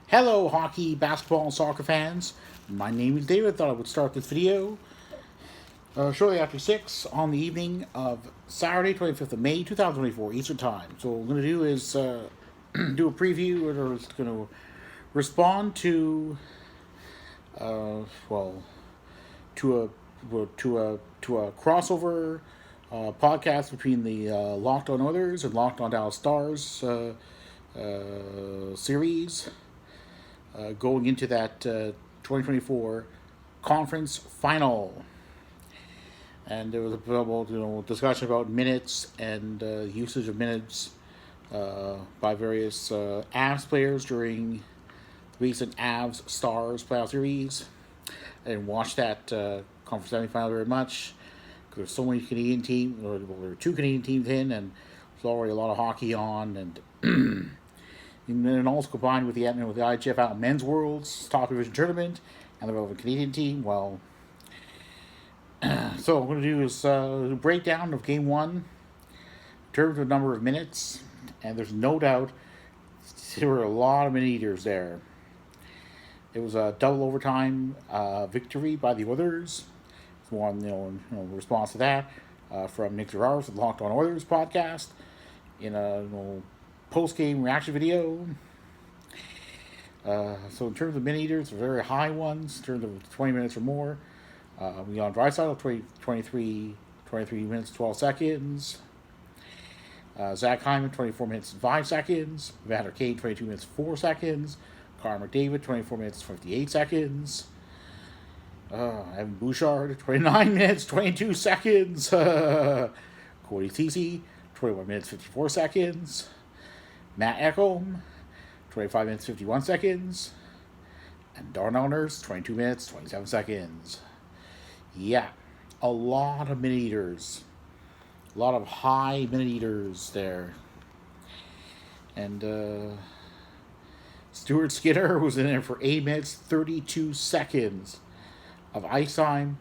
Hello, hockey, basketball, and soccer fans. My name is David. Thought I would start this video shortly after 6 on the evening of Saturday, 25th of May, 2024, Eastern Time. So what I'm going to do is do a preview, or it's going to respond to, well, to a to a crossover podcast between the Locked On Oilers and Locked On Dallas Stars series going into that 2024 conference final. And there was a discussion about minutes and usage of minutes by various Avs players during the recent Avs Stars playoff series. I didn't watch that conference semifinal very much because there's so many Canadian teams. Well, there were two Canadian teams in, and there's already a lot of hockey on, and then also combined with the IHF Men's Worlds top division tournament and the relevant Canadian team. Well, so what I'm going to do is a breakdown of Game 1 in terms of number of minutes, and there's no doubt there were a lot of minute-eaters there. It was a double overtime victory by the Oilers. One, in response to that, from Nick Gerard of the Locked On Oilers podcast, in a post-game reaction video. So in terms of minute-eaters, very high ones, in terms of 20 minutes or more. Leon Draisaitl, 23 minutes, 12 seconds. Zach Hyman, 24 minutes and 5 seconds. Vander Kane, 22 minutes, 4 seconds. Connor McDavid, 24 minutes, 58 seconds. Evan Bouchard, 29 minutes, 22 seconds. Cody Ceci, 21 minutes, 54 seconds. Matt Ekholm, 25 minutes, 51 seconds. And Darnell Nurse, 22 minutes, 27 seconds. Yeah, a lot of minute-eaters. A lot of high minute-eaters there. And Stuart Skinner was in there for 8 minutes, 32 seconds of ice time,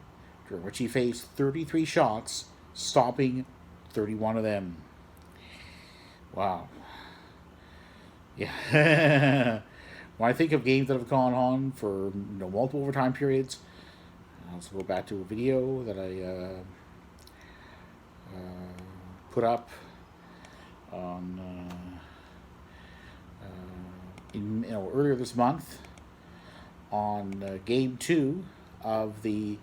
during which he faced 33 shots, stopping 31 of them. Wow. Yeah. When I think of games that have gone on for multiple overtime periods, I'll also go back to a video that I put up on earlier this month on Game 2 of the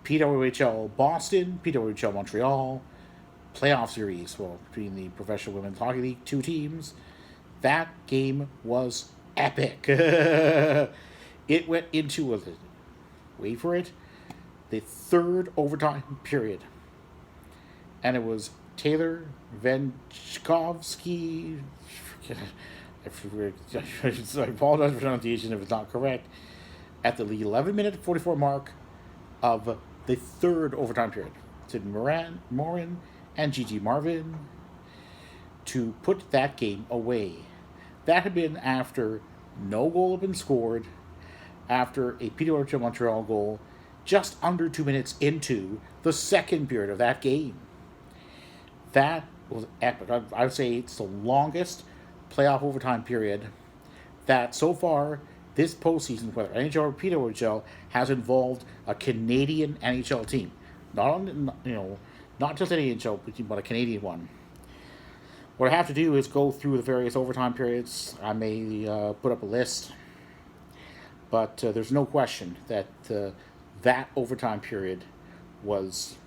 PWHL Boston, PWHL Montreal playoff series, between the Professional Women's Hockey League two teams. That game was epic. It went into, wait for it, the third overtime period. And it was Taylor Venchkovsky. I apologize for pronunciation if it's not correct. At the 11-minute 44 mark of the third overtime period, Sid Morin and Gigi Marvin to put that game away. That had been after no goal had been scored, after a PWHL Montreal goal just under 2 minutes into the second period of that game. That was epic. I would say it's the longest playoff overtime period that so far this postseason, whether NHL or PWHL, has involved a Canadian NHL team. Not just any NHL team, but a Canadian one. What I have to do is go through the various overtime periods. I may put up a list, but there's no question that that overtime period was,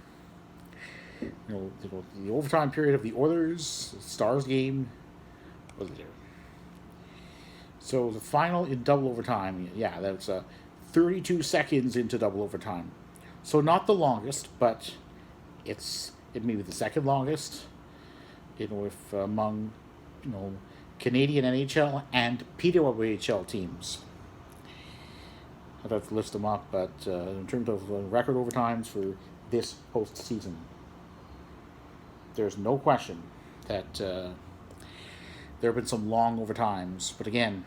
the overtime period of the Oilers Stars game was there. So the final in double overtime, yeah, that's 32 seconds into double overtime. So not the longest, but it may be the second longest. If among Canadian NHL and PWHL teams. I'd have to list them up, but in terms of record overtimes for this postseason, there's no question that there have been some long overtimes. But again,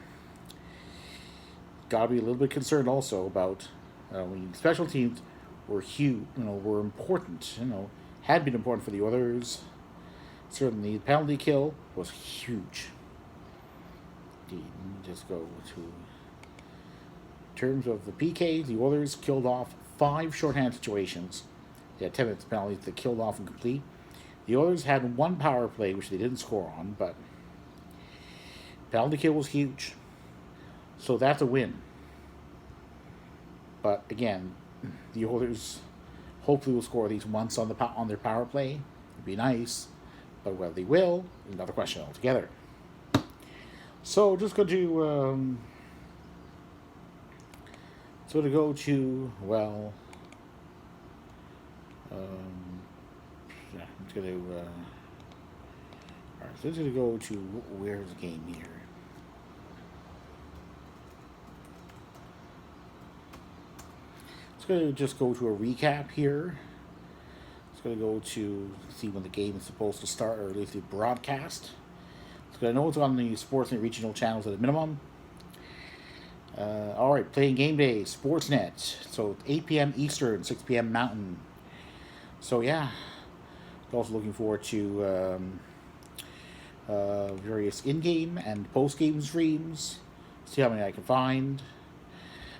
got to be a little bit concerned also about when special teams were huge, were important, had been important for the Oilers. Certainly, the penalty kill was huge. Let me just go to. In terms of the PK, the Oilers killed off 5 shorthand situations. They had 10 minutes penalties that killed off and complete. The Oilers had 1 power play, which they didn't score on, but penalty kill was huge. So that's a win. But again, the Oilers hopefully will score these once on their power play. It'd be nice, but whether they will is another question altogether. So just go to to go to yeah, I'm just gonna all right. So I'm gonna go to where's the game here. It's going to just go to a recap here. It's going to go to see when the game is supposed to start, or at least the broadcast. It's going to know it's on the Sportsnet regional channels at a minimum. All right, playing game day, Sportsnet. So 8 p.m. Eastern, 6 p.m. Mountain. So yeah, also looking forward to various in-game and post-game streams. See how many I can find.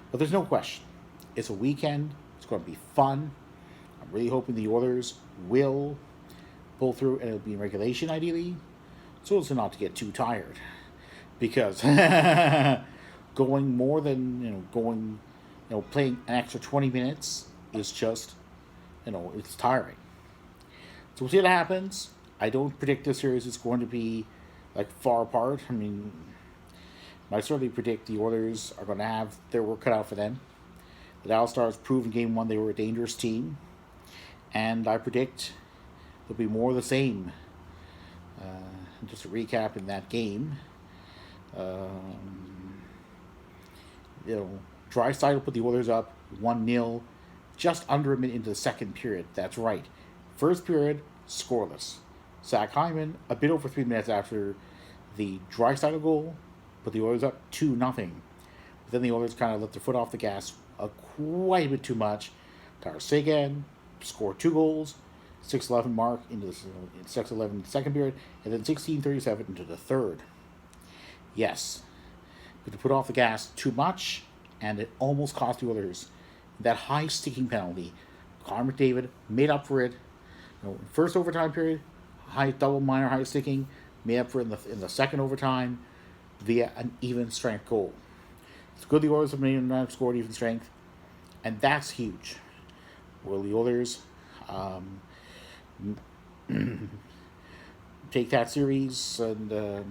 But there's no question. It's a weekend. It's going to be fun. I'm really hoping the Oilers will pull through, and it'll be in regulation ideally, so as not to get too tired. Because going more than playing an extra 20 minutes is just it's tiring. So we'll see what happens. I don't predict this series is going to be like far apart. I mean, I certainly predict the Oilers are going to have their work cut out for them. The Dallas Stars proved in Game 1 they were a dangerous team. And I predict there'll be more of the same. Just a recap in that game. Draisaitl will put the Oilers up 1-0 just under a minute into the second period. That's right. First period, scoreless. Zach Hyman, a bit over 3 minutes after the Draisaitl goal, put the Oilers up 2-0. But then the Oilers kind of let their foot off the gas quite a bit too much. Tyler Seguin scored 2 goals, 6:11 mark into the 6:11 second period, and then 16:37 into the third. Yes, but to put off the gas too much, and it almost cost the Oilers that high sticking penalty. Connor McDavid made up for it. First overtime period, high sticking, made up for it in the second overtime via an even strength goal. It's good the Oilers have scored even strength, and that's huge. Will the Oilers take that series and go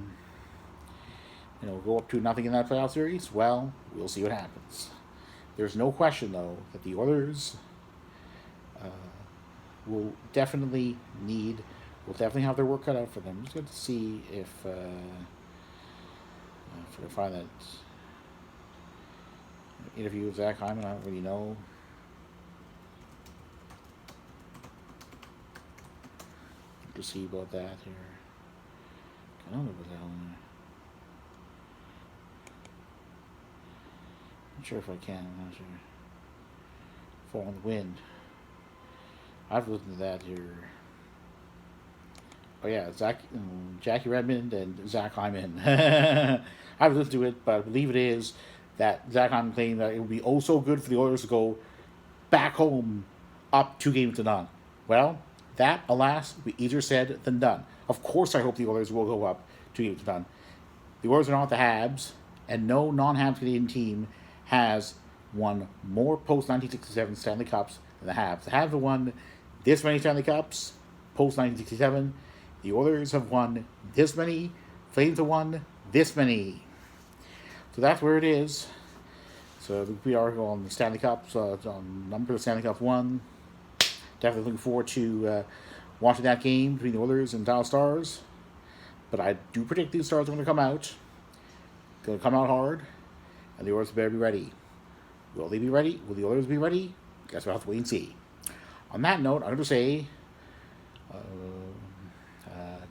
up to nothing in that playoff series? Well, we'll see what happens. There's no question though that the Oilers will definitely have their work cut out for them. I'm just going to see if I can find that interview with Zach Hyman. I don't really know. To see about that here. I don't know what the hell. Not sure if I can. I'm not sure. Fall in the Wind. I've listened to that here. Oh yeah, Jackie Redmond and Zach Hyman. I've listened to it, but I believe it is that Zach Hyman claimed that it would be oh so good for the Oilers to go back home up 2-0. Well, that, alas, will be easier said than done. Of course I hope the Oilers will go up 2-0. The Oilers are not the Habs, and no non-Habs Canadian team has won more post-1967 Stanley Cups than the Habs. The Habs have won this many Stanley Cups post-1967. The Oilers have won this many. Flames have won this many. So that's where it is. So we are on the Stanley Cups, on number of Stanley Cups won. Definitely looking forward to watching that game between the Oilers and Dallas Stars. But I do predict these Stars are going to come out. Going to come out hard. And the Oilers better be ready. Will they be ready? Will the Oilers be ready? Guess we'll have to wait and see. On that note, I'm going to say,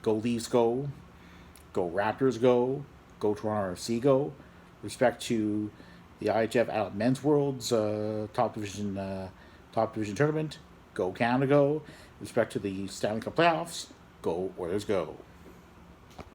go Leafs go. Go Raptors go. Go Toronto FC go. Respect to the IHF Adult Men's World's top division tournament. Go Canada go. Respect to the Stanley Cup playoffs. Go Oilers go.